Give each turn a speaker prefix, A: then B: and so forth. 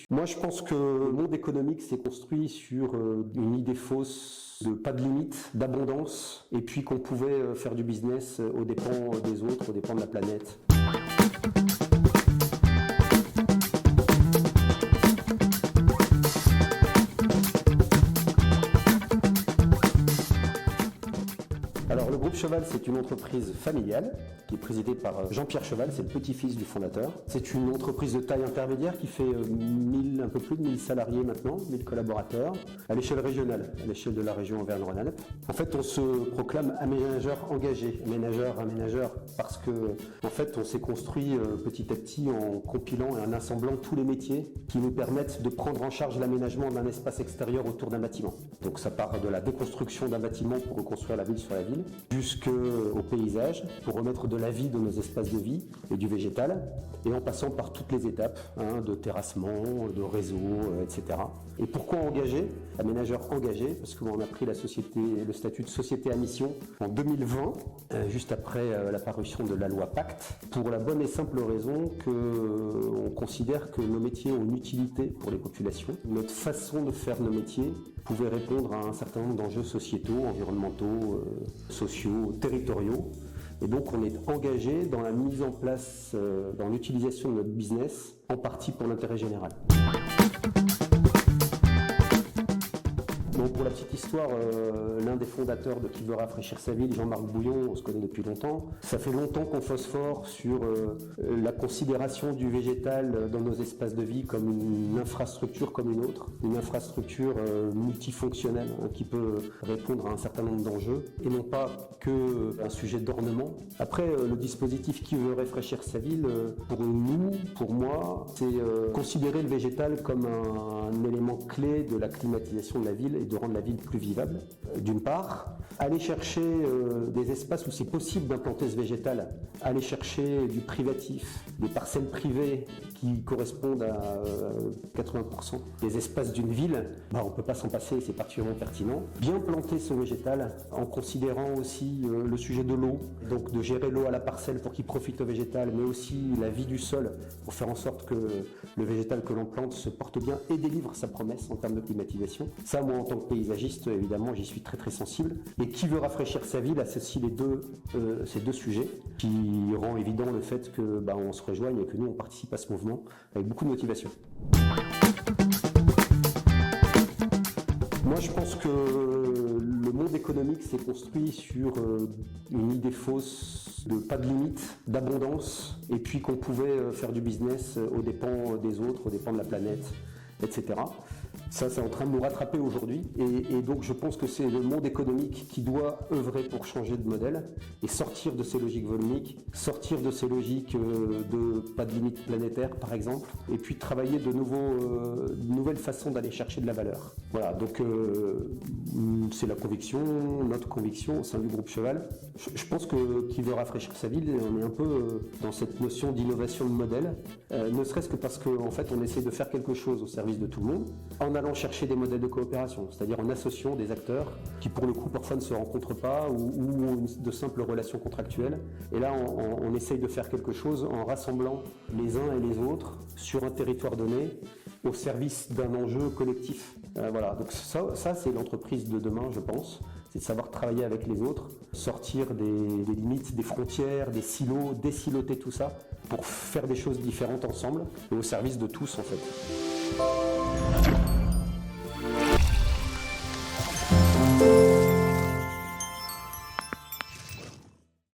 A: Moi, je pense que le monde économique s'est construit sur une idée fausse de pas de limite, d'abondance, et puis qu'on pouvait faire du business aux dépens des autres, aux dépens de la planète. Alors le groupe Cheval, c'est une entreprise familiale qui est présidée par Jean-Pierre Cheval, c'est le petit-fils du fondateur. C'est une entreprise de taille intermédiaire qui fait un peu plus de 1000 salariés maintenant, 1000 collaborateurs, à l'échelle régionale, à l'échelle de la région Auvergne-Rhône-Alpes. En fait, on se proclame aménageur engagé, aménageur, parce que en fait, on s'est construit petit à petit en compilant et en assemblant tous les métiers qui nous permettent de prendre en charge l'aménagement d'un espace extérieur autour d'un bâtiment. Donc ça part de la déconstruction d'un bâtiment pour reconstruire la ville sur la ville, jusqu'au paysage, pour remettre de la vie dans nos espaces de vie et du végétal, et en passant par toutes les étapes, de terrassement, de réseau, etc. Et pourquoi engagé? Aménageur engagé, parce qu'on a pris le statut de société à mission en 2020, juste après la parution de la loi Pacte, pour la bonne et simple raison qu'on considère que nos métiers ont une utilité pour les populations. Notre façon de faire nos métiers pouvait répondre à un certain nombre d'enjeux sociétaux, environnementaux, sociaux, territoriaux. Et donc on est engagé dans la mise en place, dans l'utilisation de notre business, en partie pour l'intérêt général. Donc pour la petite histoire, l'un des fondateurs de Qui veut rafraîchir sa ville, Jean-Marc Bouillon, on se connaît depuis longtemps. Ça fait longtemps qu'on phosphore sur la considération du végétal dans nos espaces de vie comme une infrastructure comme une autre, une infrastructure multifonctionnelle qui peut répondre à un certain nombre d'enjeux et non pas qu'un sujet d'ornement. Après, le dispositif Qui veut rafraîchir sa ville, pour nous, pour moi, c'est considérer le végétal comme un élément clé de la climatisation de la ville et de rendre la ville plus vivable, d'une part. Aller chercher des espaces où c'est possible d'implanter ce végétal, aller chercher du privatif, des parcelles privées qui correspondent à 80% des espaces d'une ville, on ne peut pas s'en passer, c'est particulièrement pertinent. Bien planter ce végétal en considérant aussi le sujet de l'eau, donc de gérer l'eau à la parcelle pour qu'il profite au végétal, mais aussi la vie du sol pour faire en sorte que le végétal que l'on plante se porte bien et délivre sa promesse en termes de climatisation. Ça, moi, en tant que paysagiste, évidemment, j'y suis très très sensible. Et Qui veut rafraîchir sa ville associe ces deux sujets, qui rend évident le fait que on se rejoigne et que nous on participe à ce mouvement avec beaucoup de motivation. Moi, je pense que le monde économique s'est construit sur une idée fausse de pas de limite, d'abondance, et puis qu'on pouvait faire du business aux dépens des autres, aux dépens de la planète, etc. Ça, c'est en train de nous rattraper aujourd'hui et donc je pense que c'est le monde économique qui doit œuvrer pour changer de modèle et sortir de ces logiques volumiques, sortir de ces logiques de pas de limite planétaire par exemple, et puis travailler de nouvelles façons d'aller chercher de la valeur. Voilà, donc c'est notre conviction au sein du groupe Cheval. Je pense que Qui veut rafraîchir sa ville, on est un peu dans cette notion d'innovation de modèle, ne serait-ce que parce qu'en fait on essaie de faire quelque chose au service de tout le monde, en allant chercher des modèles de coopération, c'est-à-dire en associant des acteurs qui pour le coup parfois ne se rencontrent pas ou ont de simples relations contractuelles. Et là on essaye de faire quelque chose en rassemblant les uns et les autres sur un territoire donné au service d'un enjeu collectif. Voilà, donc ça c'est l'entreprise de demain, je pense. C'est de savoir travailler avec les autres, sortir des limites, des frontières, des silos, désiloter tout ça pour faire des choses différentes ensemble et au service de tous en fait.